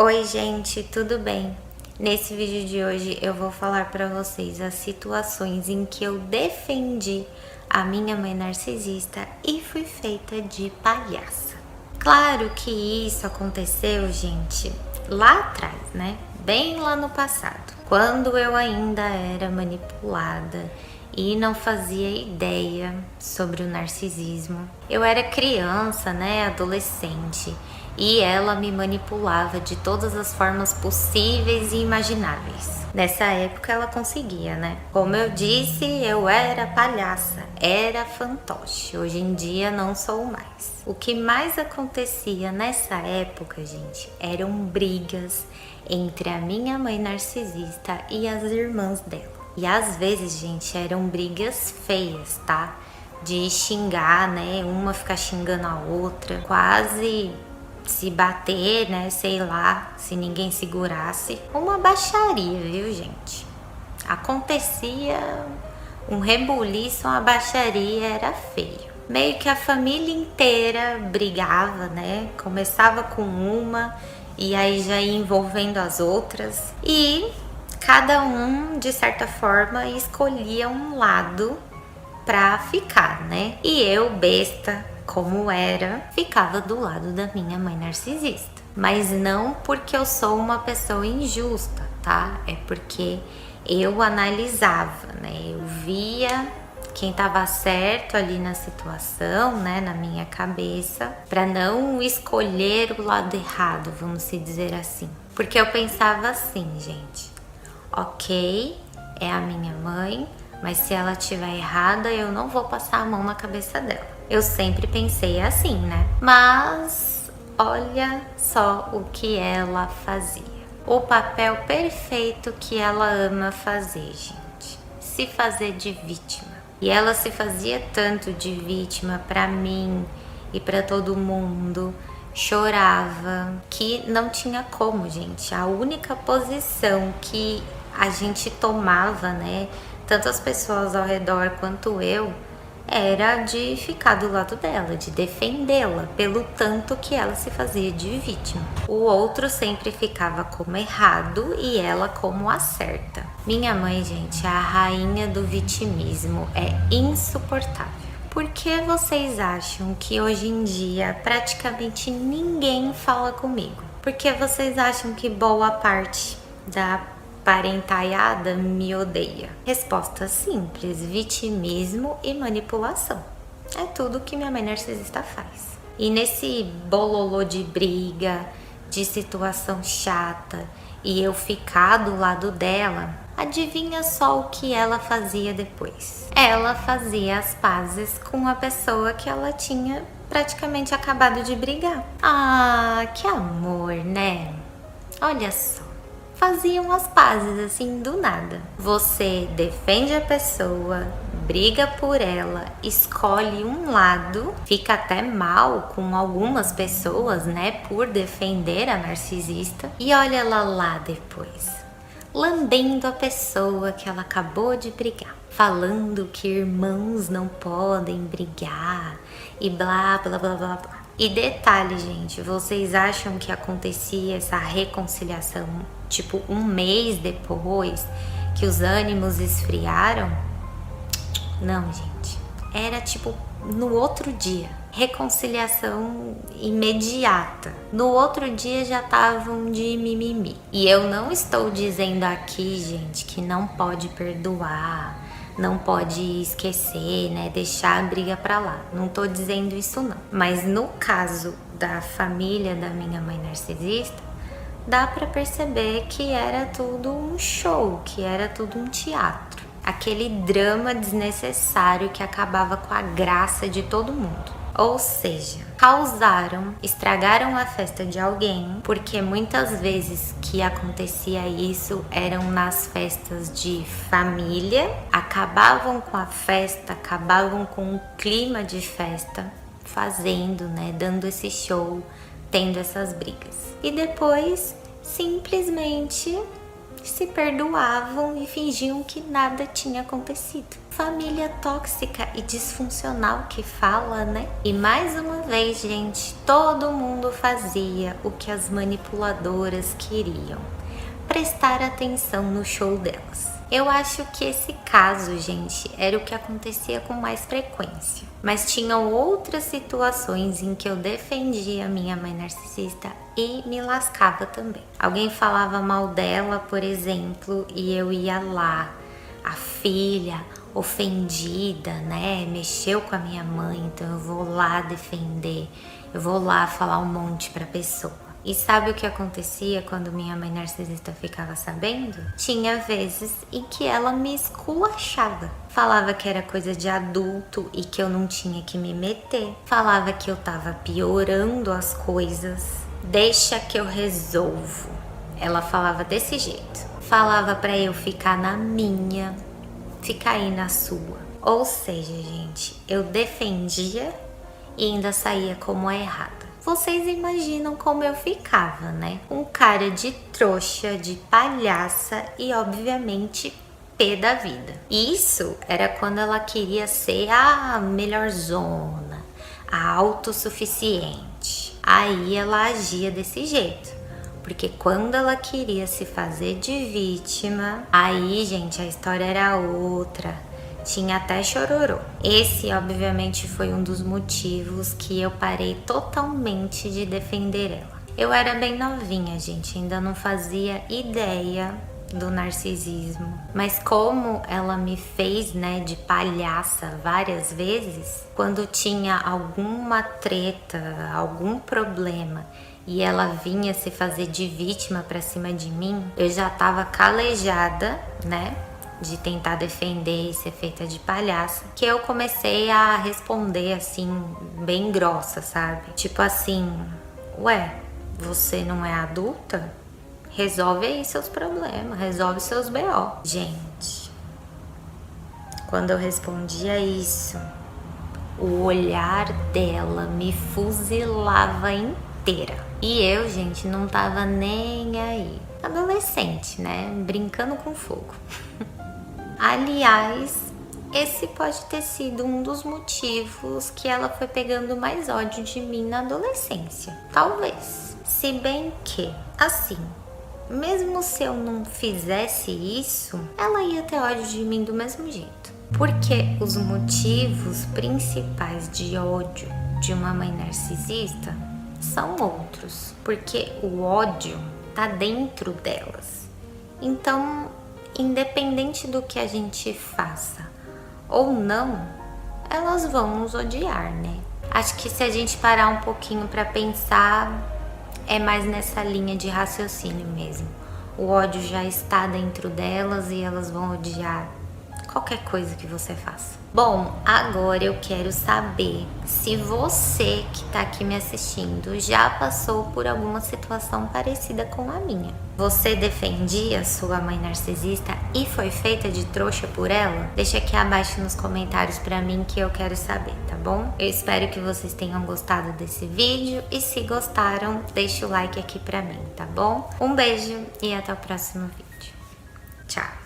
Oi gente, tudo bem? Nesse vídeo de hoje eu vou falar para vocês as situações em que eu defendi a minha mãe narcisista e fui feita de palhaça. Claro que isso aconteceu, gente, lá atrás, né? Bem lá no passado, quando eu ainda era manipulada e não fazia ideia sobre o narcisismo. Eu era criança, né, adolescente, e ela me manipulava de todas as formas possíveis e imagináveis. Nessa época ela conseguia, né? Como eu disse, eu era palhaça, era fantoche. Hoje em dia não sou mais. O que mais acontecia nessa época, gente, eram brigas entre a minha mãe narcisista e as irmãs dela. E às vezes, gente, eram brigas feias, tá? De xingar, né? Uma ficar xingando a outra, quase se bater, né? Sei lá, se ninguém segurasse. Uma baixaria, viu, gente? Acontecia um rebuliço, uma baixaria, era feio. Meio que a família inteira brigava, né? Começava com uma e aí já ia envolvendo as outras. E cada um, de certa forma, escolhia um lado pra ficar, né? E eu, besta como era, ficava do lado da minha mãe narcisista. Mas não porque eu sou uma pessoa injusta, tá? É porque eu analisava, né? Eu via quem tava certo ali na situação, né? Na minha cabeça, pra não escolher o lado errado, vamos se dizer assim. Porque eu pensava assim, gente: ok, é a minha mãe, mas se ela estiver errada, eu não vou passar a mão na cabeça dela. Eu sempre pensei assim, né? Mas olha só o que ela fazia. O papel perfeito que ela ama fazer, gente. Se fazer de vítima. E ela se fazia tanto de vítima pra mim e pra todo mundo. Chorava, que não tinha como, gente. A única posição que a gente tomava, né, tanto as pessoas ao redor quanto eu, era de ficar do lado dela, de defendê-la, pelo tanto que ela se fazia de vítima. O outro sempre ficava como errado e ela como a certa. Minha mãe, gente, é a rainha do vitimismo, é insuportável. Por que vocês acham que hoje em dia praticamente ninguém fala comigo? Por que vocês acham que boa parte da parentalhada me odeia? Resposta simples: vitimismo e manipulação. É tudo que minha mãe narcisista faz. E nesse bololô de briga, de situação chata, e eu ficar do lado dela, adivinha só o que ela fazia depois? Ela fazia as pazes com a pessoa que ela tinha praticamente acabado de brigar. Ah, que amor, né? Olha só. Faziam as pazes assim do nada. Você defende a pessoa, briga por ela, escolhe um lado, fica até mal com algumas pessoas, né, por defender a narcisista, e olha ela lá depois, lambendo a pessoa que ela acabou de brigar, falando que irmãos não podem brigar e blá blá blá blá blá. E detalhe, gente, vocês acham que acontecia essa reconciliação tipo um mês depois que os ânimos esfriaram? Não, gente. Era tipo no outro dia. Reconciliação imediata. No outro dia já estavam de mimimi. E eu não estou dizendo aqui, gente, que não pode perdoar, não pode esquecer, né, deixar a briga pra lá. Não tô dizendo isso não. Mas no caso da família da minha mãe narcisista, dá pra perceber que era tudo um show, que era tudo um teatro. Aquele drama desnecessário que acabava com a graça de todo mundo. Ou seja, estragaram a festa de alguém, porque muitas vezes que acontecia isso eram nas festas de família, acabavam com a festa, acabavam com o clima de festa, fazendo, né, dando esse show, tendo essas brigas. E depois, simplesmente se perdoavam e fingiam que nada tinha acontecido. Família tóxica e disfuncional que fala, né? E mais uma vez, gente, todo mundo fazia o que as manipuladoras queriam. Prestar atenção no show delas. Eu acho que esse caso, gente, era o que acontecia com mais frequência. Mas tinham outras situações em que eu defendia a minha mãe narcisista e me lascava também. Alguém falava mal dela, por exemplo, e eu ia lá, a filha ofendida, né? Mexeu com a minha mãe, então eu vou lá defender, eu vou lá falar um monte pra pessoa. E sabe o que acontecia quando minha mãe narcisista ficava sabendo? Tinha vezes em que ela me esculachava. Falava que era coisa de adulto e que eu não tinha que me meter. Falava que eu tava piorando as coisas. Deixa que eu resolvo. Ela falava desse jeito. Falava pra eu ficar na minha, ficar aí na sua. Ou seja, gente, eu defendia e ainda saía como a errada. Vocês imaginam como eu ficava, né? Um cara de trouxa, de palhaça e obviamente pé da vida. Isso era quando ela queria ser a melhorzona, a autossuficiente. Aí ela agia desse jeito. Porque quando ela queria se fazer de vítima, aí, gente, a história era outra. Tinha até chororô. Esse, obviamente, foi um dos motivos que eu parei totalmente de defender ela. Eu era bem novinha, gente, ainda não fazia ideia do narcisismo. Mas como ela me fez, né, de palhaça várias vezes, quando tinha alguma treta, algum problema, e ela vinha se fazer de vítima pra cima de mim, eu já tava calejada, né? De tentar defender e ser feita de palhaça, que eu comecei a responder assim, bem grossa, sabe? Tipo assim, ué, você não é adulta? Resolve aí seus problemas, resolve seus BO. Gente, quando eu respondia isso, o olhar dela me fuzilava inteira. E eu, gente, não tava nem aí. Adolescente, né? Brincando com fogo. Aliás, esse pode ter sido um dos motivos que ela foi pegando mais ódio de mim na adolescência. Talvez. Se bem que, assim, mesmo se eu não fizesse isso, ela ia ter ódio de mim do mesmo jeito. Porque os motivos principais de ódio de uma mãe narcisista são outros. Porque o ódio tá dentro delas. Então, independente do que a gente faça ou não, elas vão nos odiar, né? Acho que se a gente parar um pouquinho pra pensar, é mais nessa linha de raciocínio mesmo. O ódio já está dentro delas e elas vão odiar qualquer coisa que você faça. Bom, agora eu quero saber se você que tá aqui me assistindo já passou por alguma situação parecida com a minha. Você defendia sua mãe narcisista e foi feita de trouxa por ela? Deixa aqui abaixo nos comentários pra mim que eu quero saber, tá bom? Eu espero que vocês tenham gostado desse vídeo e se gostaram, deixa o like aqui pra mim, tá bom? Um beijo e até o próximo vídeo. Tchau!